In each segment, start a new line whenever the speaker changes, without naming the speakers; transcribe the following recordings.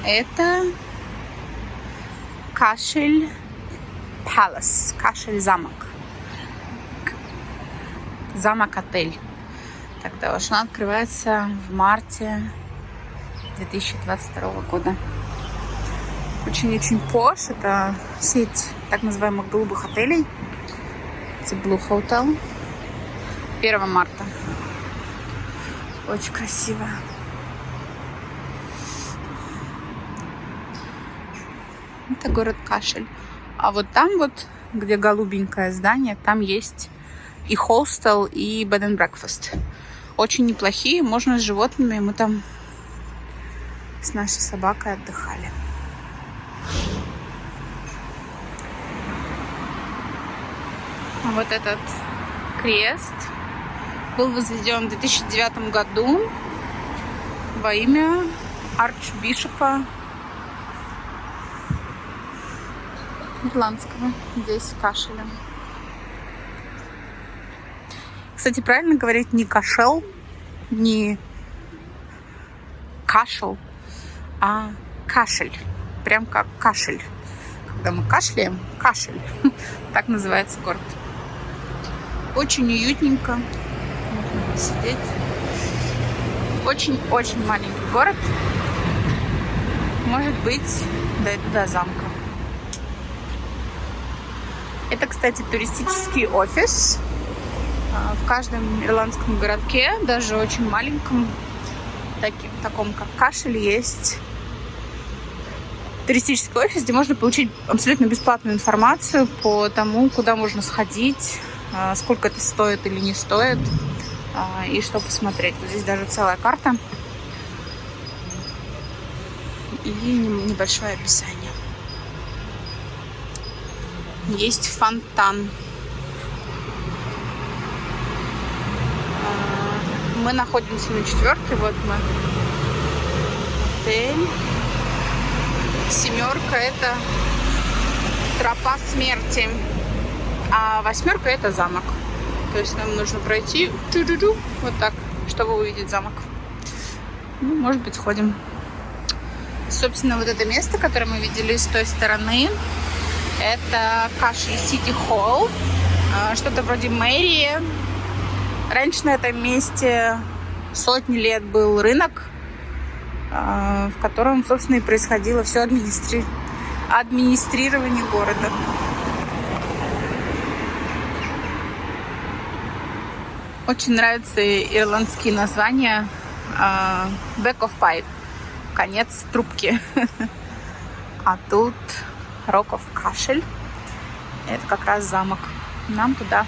Это Кашель Palace, Кашель замок. Замок-отель. Так точно, открывается в марте 2022 года. Очень-очень пош. Это сеть так называемых голубых отелей. Это Blue Hotel. 1 марта. Очень красиво. Это город Кашель. А вот там вот, где голубенькое здание, там есть и хостел, и bed and breakfast. Очень неплохие, можно с животными. Мы там с нашей собакой отдыхали. Вот этот крест был возведен в 2009 году во имя арчбишопа ирландского здесь, в Кашеле. Кстати, правильно говорить не кашел, не кашел, а кашель. Прям как кашель. Когда мы кашляем, кашель. Так называется город. Очень уютненько. Можно посидеть. Очень-очень маленький город. Может быть, до замка. Это, кстати, туристический офис. В каждом ирландском городке, даже очень маленьком, таком как Кашель, есть туристический офис, где можно получить абсолютно бесплатную информацию по тому, куда можно сходить, сколько это стоит или не стоит, и что посмотреть. Вот здесь даже целая карта и небольшое описание. Есть фонтан. Мы находимся на 4-й, вот мы. Отель. 7 это тропа смерти. А 8 это замок. То есть нам нужно пройти вот так, чтобы увидеть замок. Ну, может быть, сходим. Собственно, вот это место, которое мы видели с той стороны, это Кашель Сити Холл. Что-то вроде мэрии. Раньше на этом месте сотни лет был рынок, в котором, собственно, и происходило все администрирование города. Очень нравятся ирландские названия. Back of Pipe. Конец трубки. А тут Rock of Кашель. Это как раз замок. Нам туда.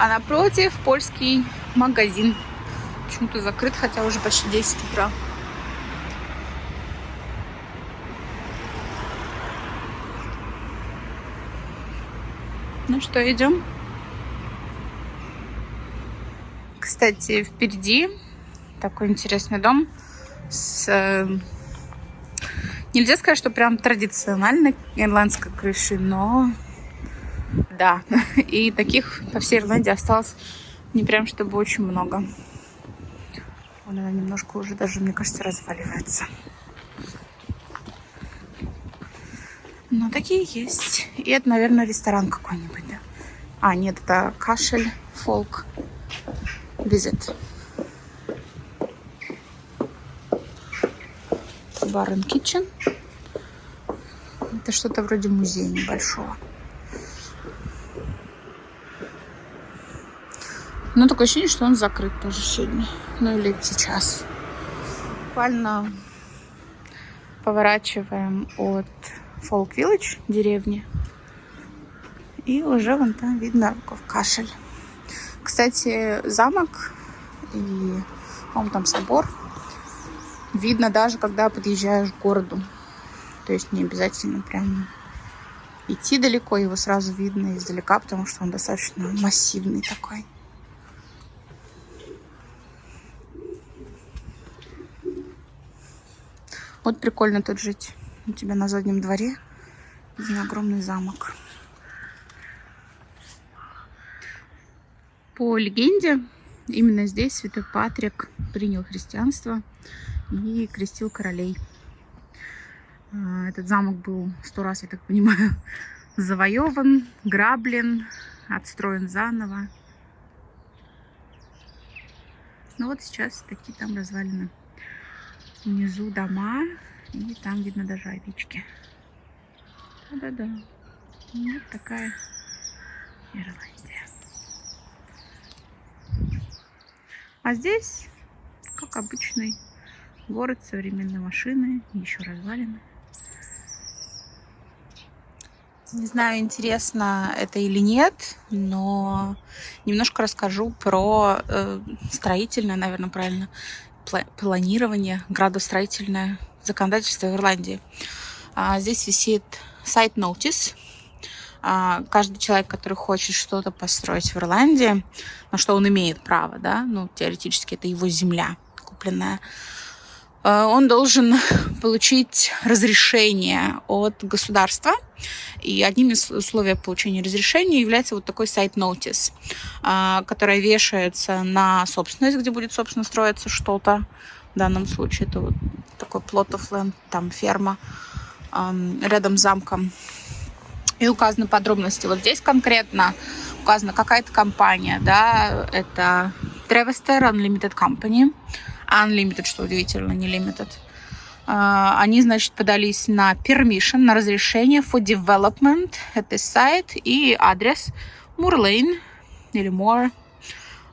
А напротив польский магазин. Почему-то закрыт, хотя уже почти 10 утра. Ну что, идем? Кстати, впереди такой интересный дом с... Нельзя сказать, что прям традициональной ирландской крышей, но да. И таких по всей Ирландии осталось не прям чтобы очень много. Вон она немножко уже даже, мне кажется, разваливается. Но такие есть. И это, наверное, ресторан какой-нибудь, да? А, нет, это Кашель Фолк Визит. Бар and Kitchen. Это что-то вроде музея небольшого. Но такое ощущение, что он закрыт тоже сегодня. Ну или сейчас. Буквально поворачиваем от Folk Village, деревни. И уже вон там видно Кашель. Кстати, замок и, по-моему, там собор видно даже, когда подъезжаешь к городу. То есть не обязательно прям идти далеко, его сразу видно издалека, потому что он достаточно массивный такой. Вот прикольно тут жить. У тебя на заднем дворе один огромный замок. По легенде, именно здесь святой Патрик принял христианство и крестил королей. Этот замок был 100 раз, я так понимаю, завоеван, граблен, отстроен заново. Ну вот сейчас такие там развалины. Внизу дома, и там видно даже овечки. Да-да-да. Вот такая Ирландия. А здесь, как обычный город, современные машины, еще развалины. Не знаю, интересно это или нет, но немножко расскажу про строительное, наверное, правильно, планирование, градостроительное законодательство в Ирландии. Здесь висит site notice. Каждый человек, который хочет что-то построить в Ирландии, на что он имеет право, да, ну, теоретически это его земля купленная, он должен получить разрешение от государства. И одним из условий получения разрешения является вот такой site notice, который вешается на собственность, где будет, собственно, строиться что-то. В данном случае это вот такой plot of land, там ферма рядом с замком. И указаны подробности. Вот здесь конкретно указана какая-то компания, да, это Trevester Unlimited Company. Unlimited, что удивительно, не limited. Они, значит, подались на permission, на разрешение for development этой сайт и адрес Moor Lane или Moor,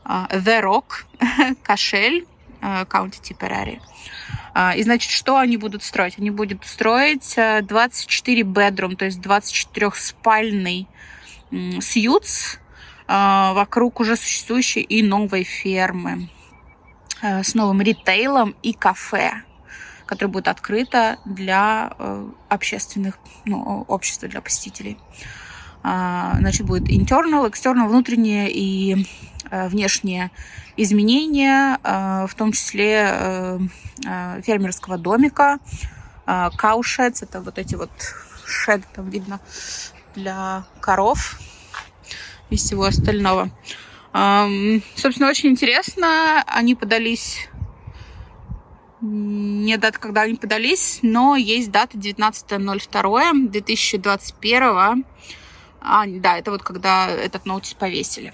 The Rock, Cashel, County Tipperary. И, значит, что они будут строить? Они будут строить 24 bedroom, то есть 24-спальный сьютс вокруг уже существующей и новой фермы с новым ритейлом и кафе, которое будет открыто для общественных, ну, общества, для посетителей. Значит, будет internal, external, внутренние и внешние изменения, в том числе фермерского домика, cowsheds, это вот эти вот шеды, там видно, для коров и всего остального. Собственно, очень интересно. Они подались... Нет даты, когда они подались, но есть дата 19.02.2021. Да, это вот когда этот ноутис повесили.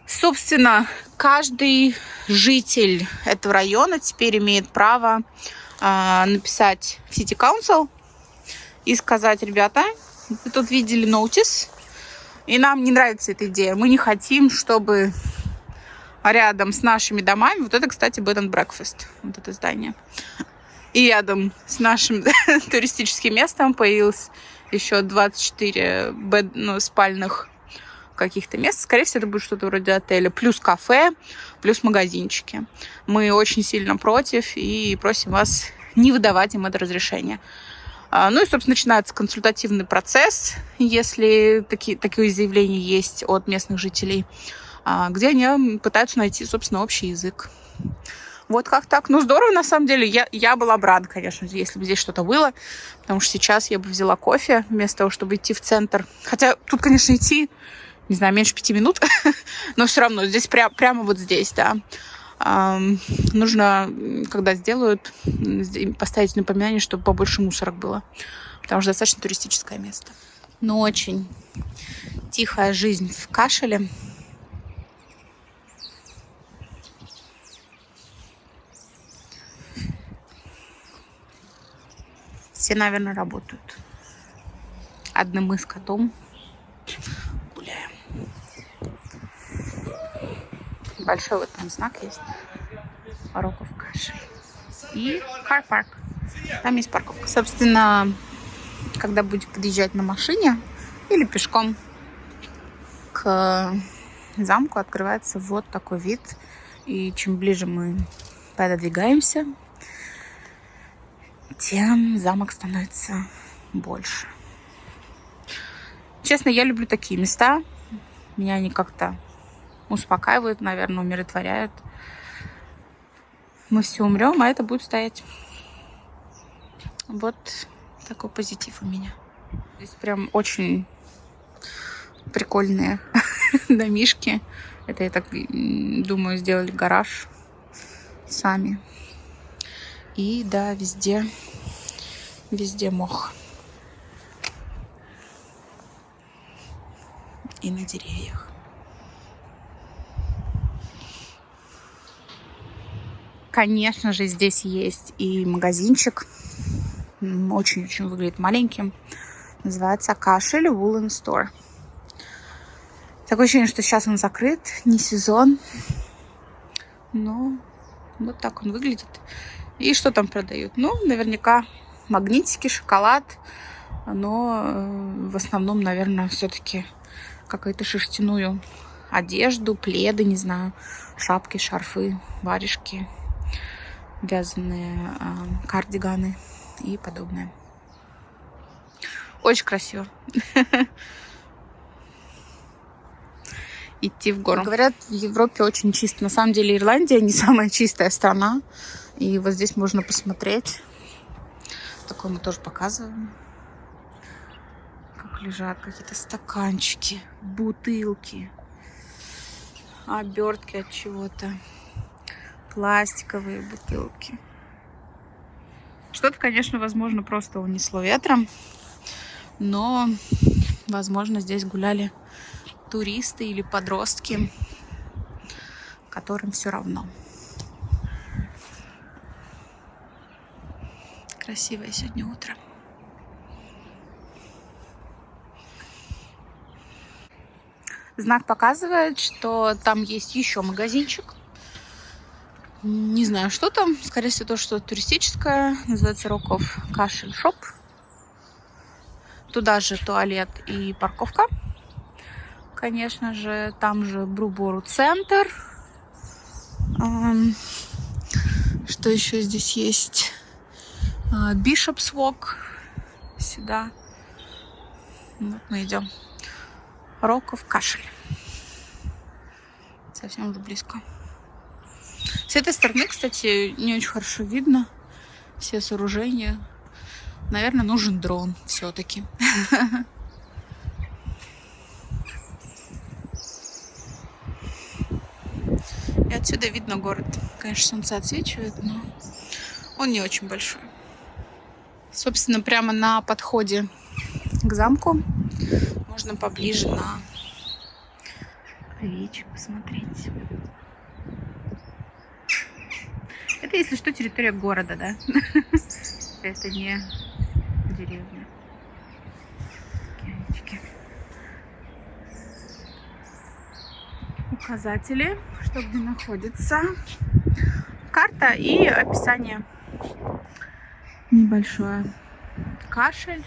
Собственно, каждый житель этого района теперь имеет право написать в City Council и сказать: ребята, вы тут видели ноутис, и нам не нравится эта идея. Мы не хотим, чтобы рядом с нашими домами, вот это, кстати, Bed and Breakfast, вот это здание, и рядом с нашим туристическим местом появилось еще 24 спальных каких-то мест. Скорее всего, это будет что-то вроде отеля, плюс кафе, плюс магазинчики. Мы очень сильно против и просим вас не выдавать им это разрешение. Ну и, собственно, начинается консультативный процесс, если такие заявления есть от местных жителей, где они пытаются найти, собственно, общий язык. Вот как так. Ну, здорово, на самом деле. Я была бы рада, конечно, если бы здесь что-то было, потому что сейчас я бы взяла кофе вместо того, чтобы идти в центр. Хотя тут, конечно, идти, не знаю, меньше 5 минут, но все равно здесь прямо вот здесь, да. Нужно, когда сделают, поставить напоминание, чтобы побольше мусорок было, потому что достаточно туристическое место. Но очень тихая жизнь в Кашеле. Все, наверное, работают. Одни мы с котом гуляем. Большой вот там знак есть. Rock of Cashel. И Car Park. Там есть парковка. Собственно, когда будете подъезжать на машине или пешком к замку, открывается вот такой вид. И чем ближе мы пододвигаемся, тем замок становится больше. Честно, я люблю такие места. Меня они как-то успокаивают, наверное, умиротворяют. Мы все умрем, а это будет стоять. Вот такой позитив у меня. Здесь прям очень прикольные домишки. Это, я так думаю, сделали гараж сами. И да, везде Везде мох. И на деревьях. Конечно же, здесь есть и магазинчик. Очень-очень выглядит маленьким. Называется Кашель Woolen Store. Такое ощущение, что сейчас он закрыт, не сезон. Но вот так он выглядит. И что там продают? Ну, наверняка магнитики, шоколад. Но в основном, наверное, все-таки какую-то шерстяную одежду, пледы, не знаю, шапки, шарфы, варежки, вязаные кардиганы и подобное. Очень красиво. Идти в гору. Говорят, в Европе очень чисто. На самом деле Ирландия не самая чистая страна. И вот здесь можно посмотреть. Такое мы тоже показываем. Как лежат какие-то стаканчики, бутылки, обертки от чего-то, пластиковые бутылки. Что-то, конечно, возможно, просто унесло ветром. Но, возможно, здесь гуляли туристы или подростки, которым все равно. Красивое сегодня утро. Знак показывает, что там есть еще магазинчик. Не знаю, что там. Скорее всего, то, что туристическое. Называется Роков Кашель Шоп. Туда же туалет и парковка. Конечно же, там же Брубору центр. Что еще здесь есть? Бишопс Вок. Сюда. Вот мы идем. Роков Кашель. Совсем уже близко. С этой стороны, кстати, не очень хорошо видно все сооружения. Наверное, нужен дрон все-таки. И отсюда видно город. Конечно, солнце отсвечивает, но он не очень большой. Собственно, прямо на подходе к замку можно поближе на овечек посмотреть. Это, если что, территория города, да? Это не деревня. Овечки. Указатели, что где находится. Карта и описание небольшое. Кашель.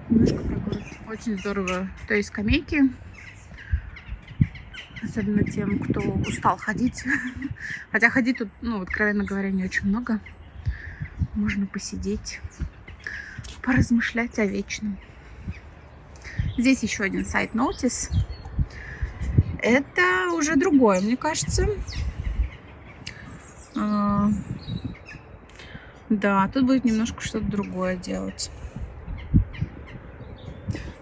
Немножко про город. Очень здорово. То есть скамейки. Особенно тем, кто устал ходить. Хотя ходить тут, ну, откровенно говоря, не очень много. Можно посидеть, поразмышлять о вечном. Здесь еще один сайт Notice. Это уже другое, мне кажется. Да, тут будет немножко что-то другое делать.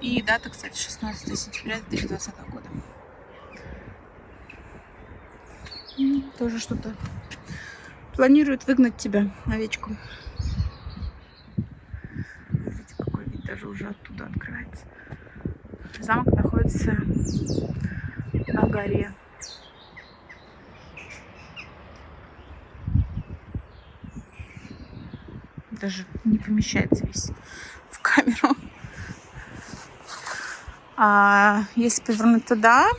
И дата, кстати, 16 сентября 2020 года. Тоже что-то планируют выгнать тебя, овечку. Видите, какой вид даже уже оттуда открывается. Замок находится на горе. Даже не помещается весь в камеру. А если повернуть туда,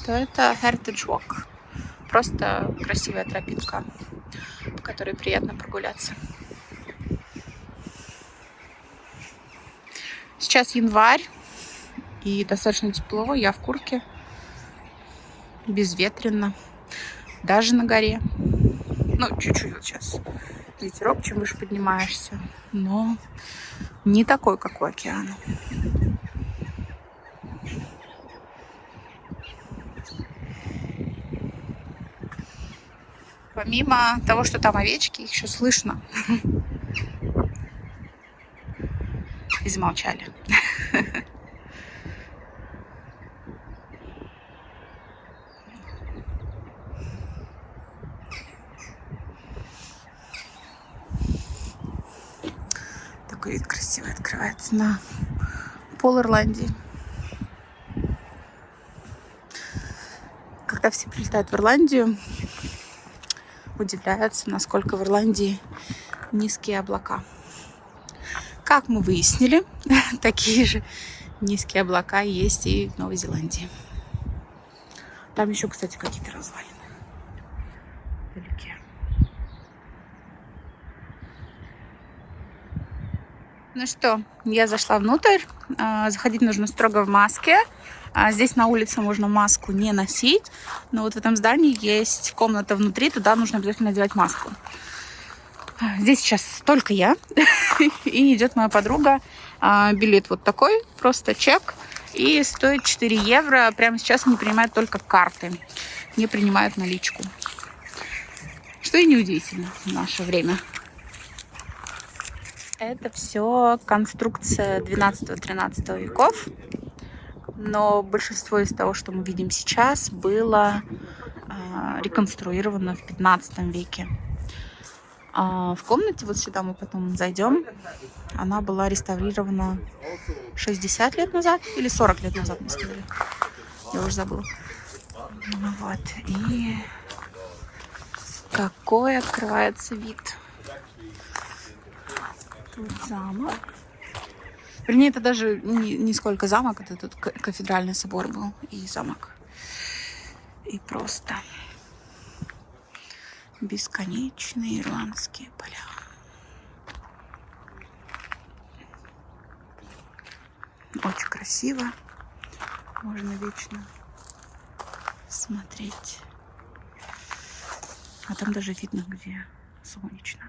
то это Heritage Walk. Просто красивая тропинка, по которой приятно прогуляться. Сейчас январь, и достаточно тепло. Я в куртке, безветренно, даже на горе. Ну, чуть-чуть вот сейчас ветерок, чем выше поднимаешься, но не такой, как у океана. Помимо того, что там овечки, их еще слышно. И замолчали. какой вид красивый открывается на пол Ирландии. Когда все прилетают в Ирландию, удивляются, насколько в Ирландии низкие облака. Как мы выяснили, такие же низкие облака есть и в Новой Зеландии. Там еще, кстати, какие-то развалины вдалеке. Ну что, я зашла внутрь. Заходить нужно строго в маске. Здесь на улице можно маску не носить. Но вот в этом здании есть комната внутри. Туда нужно обязательно надевать маску. Здесь сейчас только я. И идет моя подруга. Билет вот такой. Просто чек. И стоит 4 евро. Прямо сейчас они принимают только карты. Не принимают наличку. Что и неудивительно в наше время. Это все конструкция 12-13 веков, но большинство из того, что мы видим сейчас, было реконструировано в 15 веке. В комнате, вот сюда мы потом зайдем, она была реставрирована 60 лет назад или 40 лет назад, мы сказали. Я уже забыла. Вот. И какой открывается вид. Тут замок. Вернее, это даже не сколько замок, это тут кафедральный собор был и замок. И просто бесконечные ирландские поля. Очень красиво. Можно вечно смотреть. А там даже видно, где солнечно.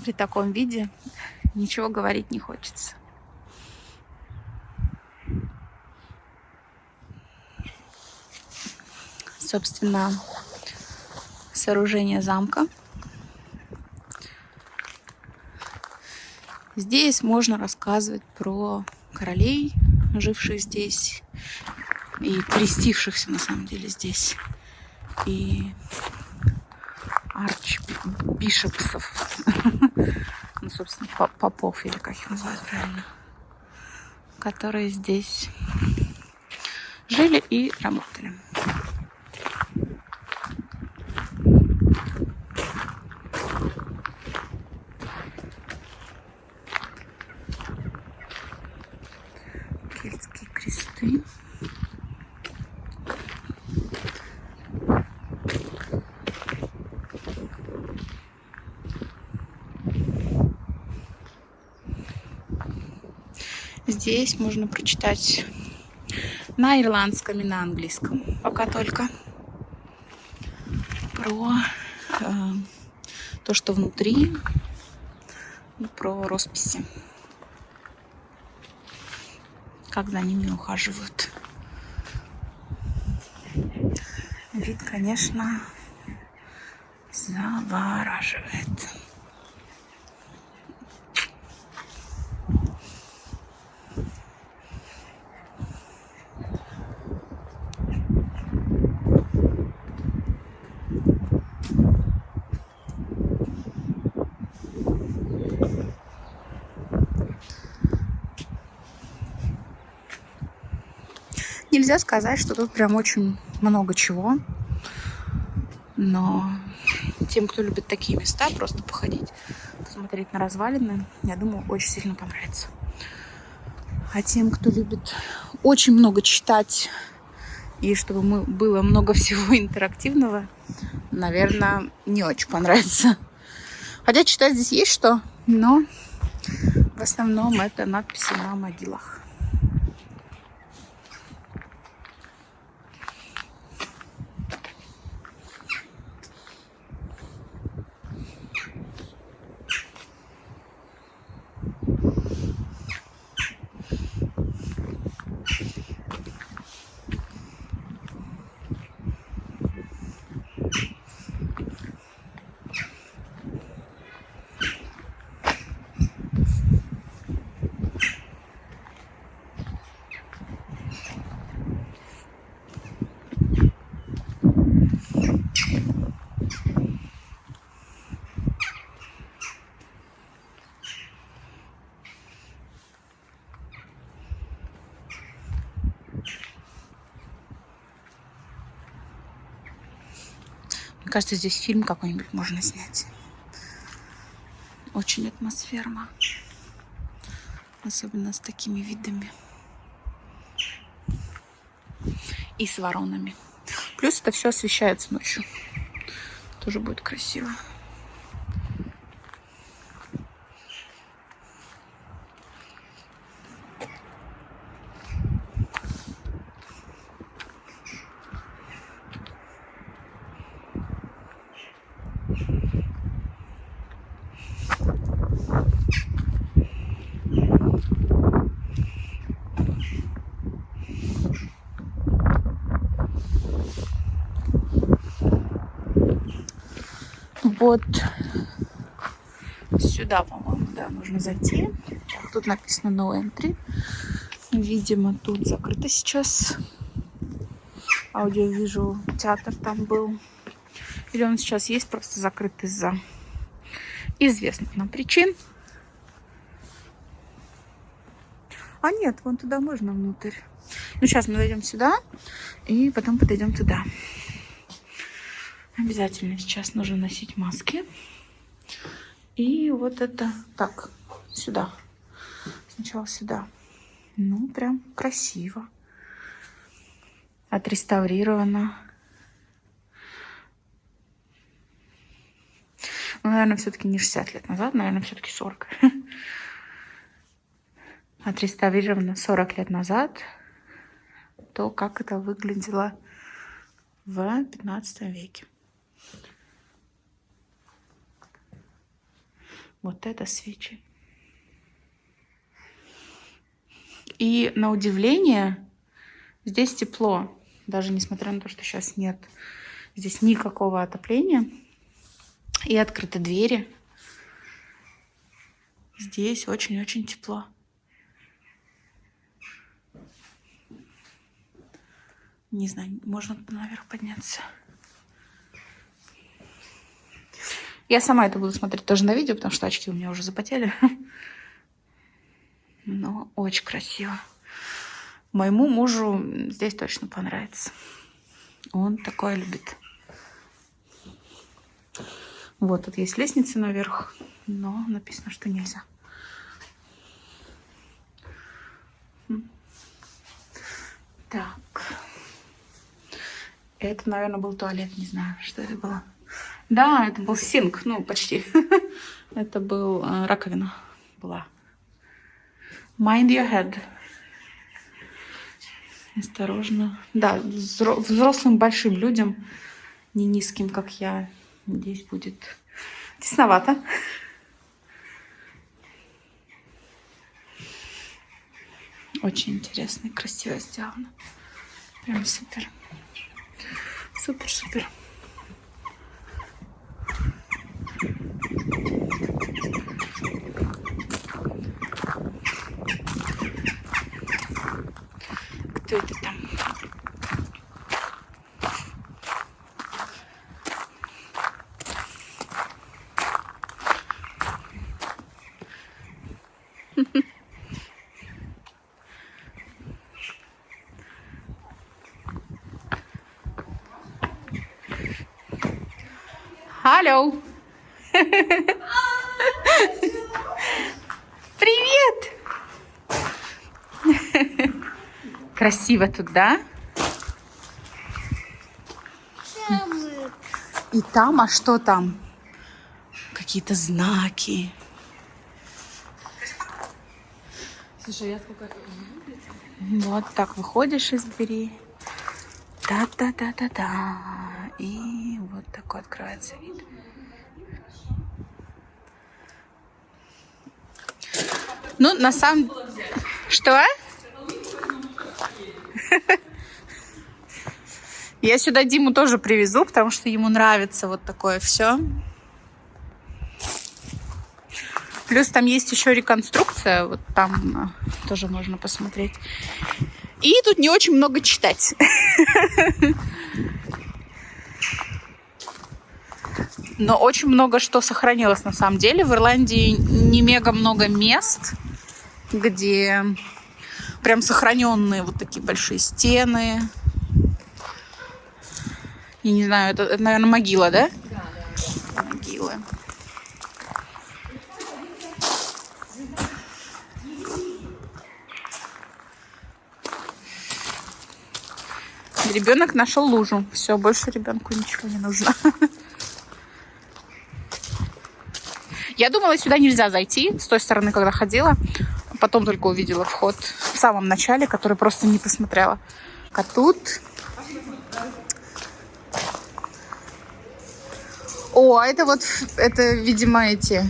При таком виде ничего говорить не хочется. Собственно, сооружение замка. Здесь можно рассказывать про королей, живших здесь, и крестившихся, на самом деле, здесь. И арчбишопсов, ну, собственно, попов, или как их называют правильно, которые здесь жили и работали. Кельтские кресты. Здесь можно прочитать на ирландском и на английском, пока только, про то, что внутри, про росписи, как за ними ухаживают. Вид, конечно, завораживает. Нельзя сказать, что тут прям очень много чего, но тем, кто любит такие места, просто походить, посмотреть на развалины, я думаю, очень сильно понравится. А тем, кто любит очень много читать и чтобы было много всего интерактивного, наверное, не очень понравится. Хотя читать здесь есть что, но в основном это надписи на могилах. Кажется, здесь фильм какой-нибудь можно снять. Очень атмосферно. Особенно с такими видами. И с воронами. Плюс это все освещается ночью. Тоже будет красиво. Вот сюда, по-моему, да, нужно зайти. Так, тут написано No Entry. Видимо, тут закрыто сейчас. Аудиовизуал театр там был. Или он сейчас есть, просто закрыт из-за известных нам причин. А нет, вон туда можно внутрь. Ну, сейчас мы зайдем сюда и потом подойдем туда. Обязательно сейчас нужно носить маски. И вот это... Так, сюда. Сначала сюда. Ну, прям красиво. Отреставрировано. Ну, наверное, все-таки не 60 лет назад. Наверное, все-таки 40. Отреставрировано 40 лет назад. То, как это выглядело в 15 веке. Вот это свечи. И на удивление, здесь тепло. Даже несмотря на то, что сейчас нет здесь никакого отопления. И открыты двери. Здесь очень-очень тепло. Не знаю, можно наверх подняться. Я сама это буду смотреть тоже на видео, потому что очки у меня уже запотели. Но очень красиво. Моему мужу здесь точно понравится. Он такое любит. Вот, тут есть лестница наверх, но написано, что нельзя. Так. Это, наверное, был туалет, не знаю, что это было. Да, это был синк, ну, почти. Это был раковина была. Mind your head. Осторожно. Да, взрослым большим людям, не низким, как я, здесь будет тесновато. Очень интересно и красиво сделано. Прям супер. Супер-супер. Кто это там? Алло. Привет. Красиво тут, да? И там, а что там? Какие-то знаки.
Слушай, я сколько...
Вот так выходишь из двери. Да-да-да-да-да. И вот такой открывается вид. Ну, на самом... Что? Я сюда Диму тоже привезу, потому что ему нравится вот такое все. Плюс там есть еще реконструкция. Вот там тоже можно посмотреть. И тут не очень много читать. Но очень много что сохранилось на самом деле. В Ирландии не мега много мест, где прям сохраненные вот такие большие стены. Я не знаю, это наверное, могила, да?
Да, да.
Могилы. Ребенок нашел лужу. Все, больше ребенку ничего не нужно. Я думала, сюда нельзя зайти с той стороны, когда ходила. Потом только увидела вход в самом начале, который просто не посмотрела. А тут... О, это вот, это, видимо, эти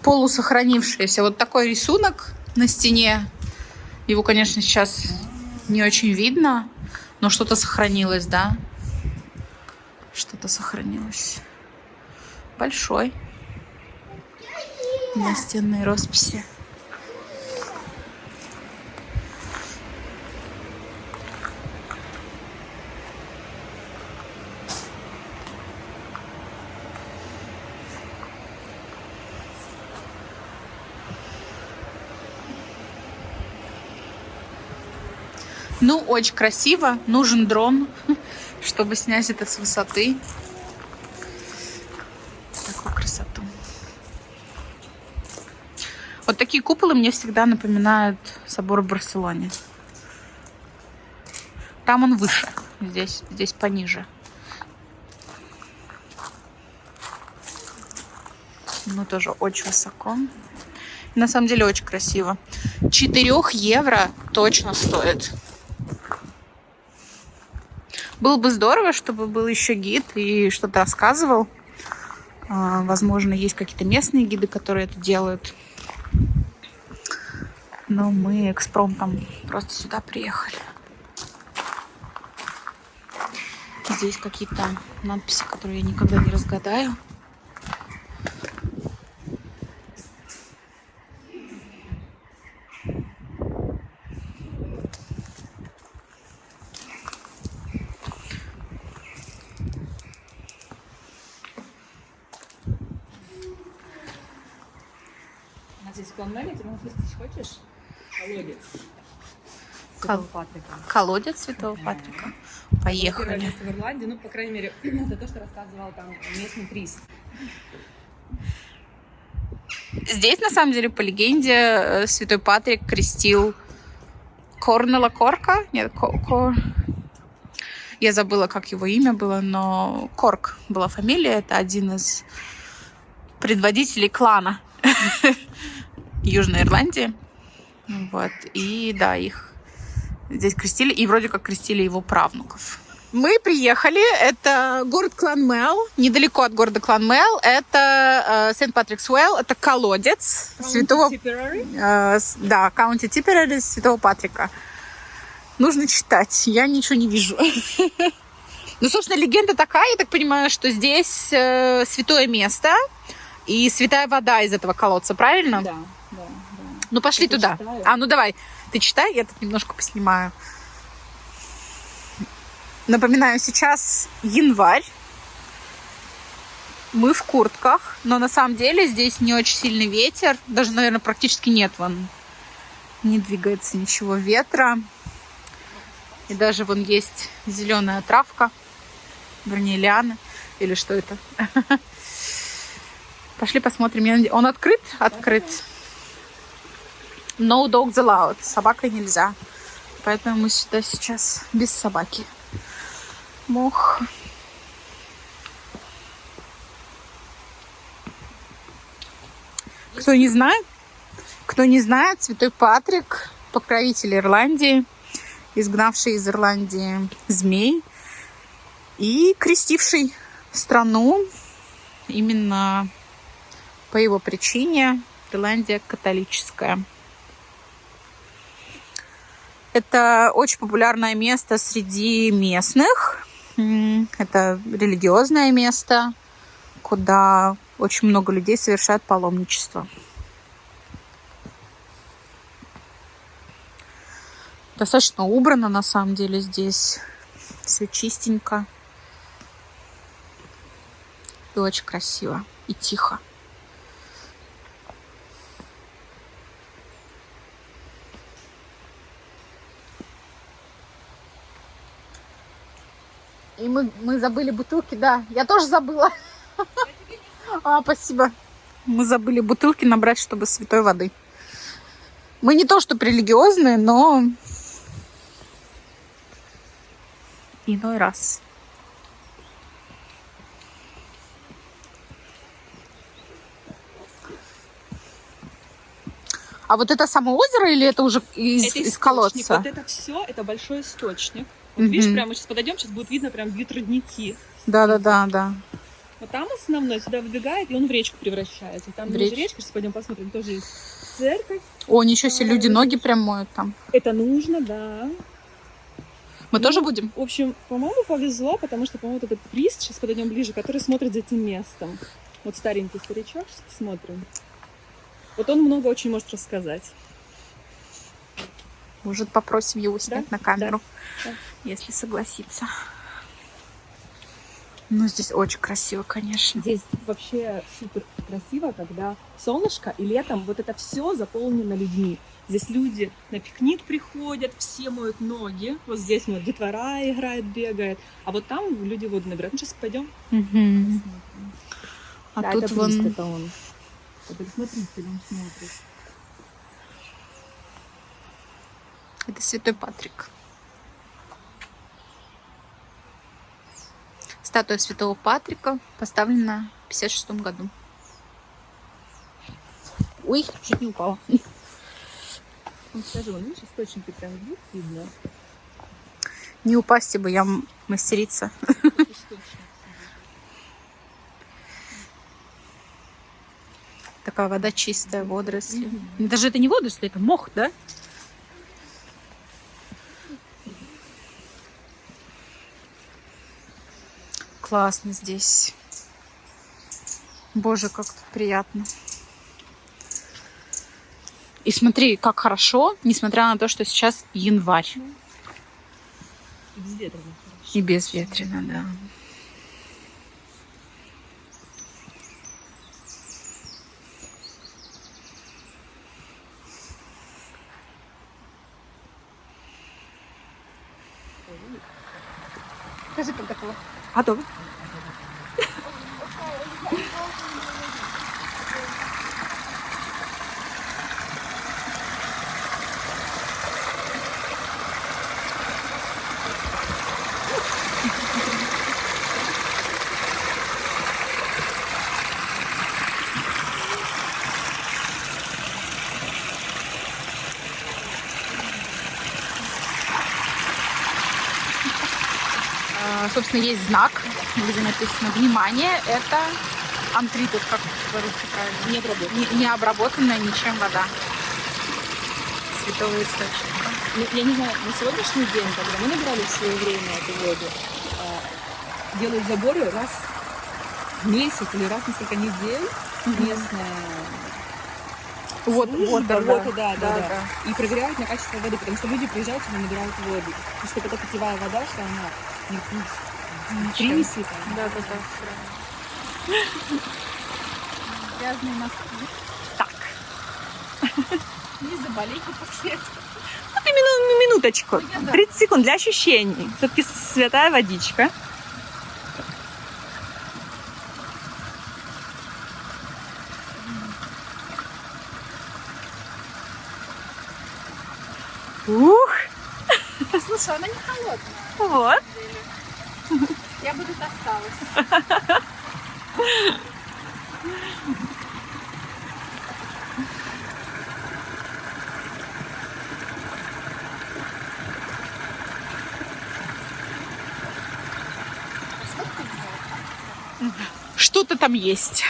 полусохранившиеся. Вот такой рисунок на стене. Его, конечно, сейчас не очень видно, но что-то сохранилось, да? Что-то сохранилось. Большой. Настенные росписи. Ну, очень красиво. Нужен дрон, чтобы снять это с высоты. Такую красоту. Вот такие куполы мне всегда напоминают собор в Барселоне. Там он выше, здесь пониже. Но тоже очень высоко. На самом деле очень красиво. 4 евро точно стоит. Было бы здорово, чтобы был еще гид и что-то рассказывал. Возможно, есть какие-то местные гиды, которые это делают. Но мы экспромтом просто сюда приехали. Здесь какие-то надписи, которые я никогда не разгадаю.
У нас здесь в Кланмеле, ты нам хочешь? Колодец. Святого Патрика.
Колодец Святого Патрика. Поехали.
Первое место в Ирландии, ну, по крайней мере, это то, что рассказывал там местный приз.
Здесь, на самом деле, по легенде, Святой Патрик крестил Корнела Корка. Нет, я забыла, как его имя было, но Корк была фамилия. Это один из предводителей клана Южной Ирландии. Вот. И да, их здесь крестили. И вроде как крестили его правнуков. Мы приехали. Это город Кланмел. Недалеко от города Кланмел. Это Сент-Патрикс Уэлл. Это колодец святого... да, Каунти Типперари Святого Патрика. Нужно читать. Я ничего не вижу. Ну, собственно, легенда такая, я так понимаю, что здесь святое место и святая вода из этого колодца, правильно?
Да.
Ну, пошли
Я
туда.
читаю.
Ну, давай. Ты читай, я тут немножко поснимаю. Напоминаю, сейчас январь. Мы в куртках, но на самом деле здесь не очень сильный ветер. Даже, наверное, практически нет. Вон не двигается ничего ветра. И даже вон есть зеленая травка. Вернее, лианы. Или что это? Пошли посмотрим. Он открыт? Открыт. No dogs allowed. Собакой нельзя. Поэтому мы сюда сейчас без собаки. Мох. Кто не знает, Святой Патрик, покровитель Ирландии, изгнавший из Ирландии змей и крестивший страну. Именно по его причине Ирландия католическая. Это очень популярное место среди местных. Это религиозное место, куда очень много людей совершают паломничество. Достаточно убрано, на самом деле, здесь. Все чистенько. И очень красиво. И тихо. И мы забыли бутылки, да. Я тоже забыла. Спасибо. Мы забыли бутылки набрать, чтобы святой воды. Мы не то что религиозные, но иной раз. А вот это само озеро или это уже из колодца?
Вот это все, это большой источник. Вот видишь, прямо мы сейчас подойдем, сейчас будет видно прям вид родники.
Да.
Вот там основной сюда выбегает, и он в речку превращается. Там ниже речка, сейчас пойдем посмотрим, тоже есть церковь.
О, ничего себе, люди ноги прям моют там.
Это нужно, да.
Мы тоже будем?
В общем, по-моему, повезло, потому что, по-моему, вот этот прист, сейчас подойдем ближе, который смотрит за этим местом. Вот старенький старичок, сейчас посмотрим. Вот он много очень может рассказать.
Может, попросим его снять на камеру,
да.
если согласится. Ну, здесь очень красиво, конечно.
Здесь вообще супер красиво, когда солнышко, и летом вот это все заполнено людьми. Здесь люди на пикник приходят, все моют ноги. Вот здесь вот детвора играет, бегает. А вот там люди воду набирают. Ну, сейчас пойдем.
А
да,
тут
это
вон...
это он. Это смотритель, он смотрит.
Это святой Патрик. Статуя святого Патрика поставлена в 1956 году. Ой, чуть не упала.
Ну, скажи, вон, видишь, источники прям видно.
Не упасть бы, я мастерица. Такая вода чистая, водоросли. Даже это не водоросли, это мох, да? Классно здесь. Боже, как тут приятно. И смотри, как хорошо, несмотря на то, что сейчас январь.
И безветренно.
И безветренно, да. Скажи, как готово?
Готово.
Собственно, есть знак, где написано «Внимание, это антритус», как по-русски правильно. Не обработанная ничем вода святого источника.
Я не знаю, на сегодняшний день, когда мы набирали в свое время эту воду, делают заборы раз в месяц или раз в несколько недель. Местная
Вот,
да. И проверяют на качество воды, потому что люди приезжают сюда, набирают воду. И что это питьевая вода, что она не примеси там.
Да. Грязные носки.
Так.
Не заболейте после этого.
Вот именно минуточку. 30 секунд для ощущений. Все-таки святая водичка. Ух!
Слушай, она не холодная.
Вот.
Я бы тут осталась. Что-то там есть.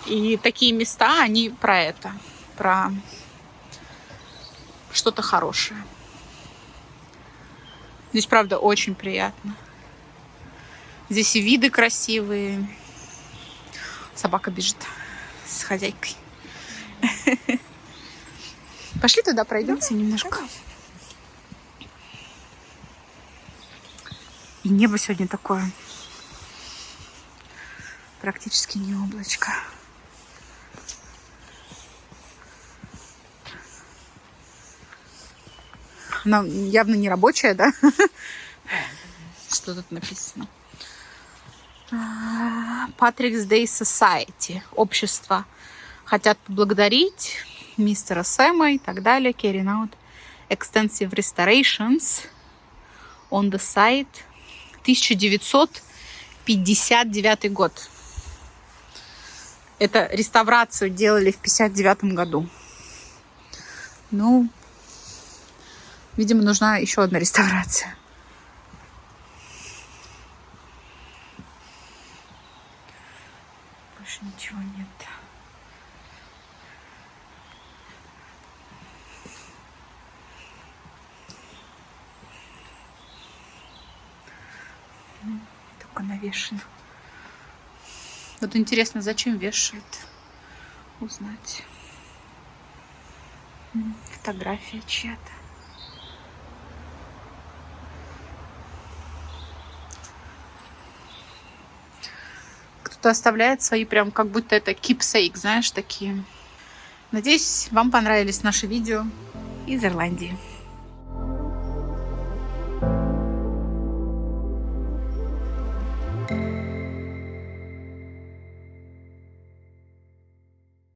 И такие места, они про это. Про что-то хорошее. Здесь, правда, очень приятно. Здесь и виды красивые. Собака бежит с хозяйкой. Пошли туда, пройдемся немножко. И небо сегодня такое. Практически не облачко. Она явно не рабочая, да? что тут написано. Patrick's Day Society. Общество хотят поблагодарить мистера Сэма и так далее. Carrying out extensive restorations on the site. 1959 год. Это реставрацию делали в 59 году. Ну, видимо, нужна еще одна реставрация. Больше ничего нет. Только навешено. Вот интересно, зачем вешают? Узнать. Фотография чья-то. Кто-то оставляет свои прям, как будто это keepsake, знаешь, такие. Надеюсь, вам понравились наши видео из Ирландии.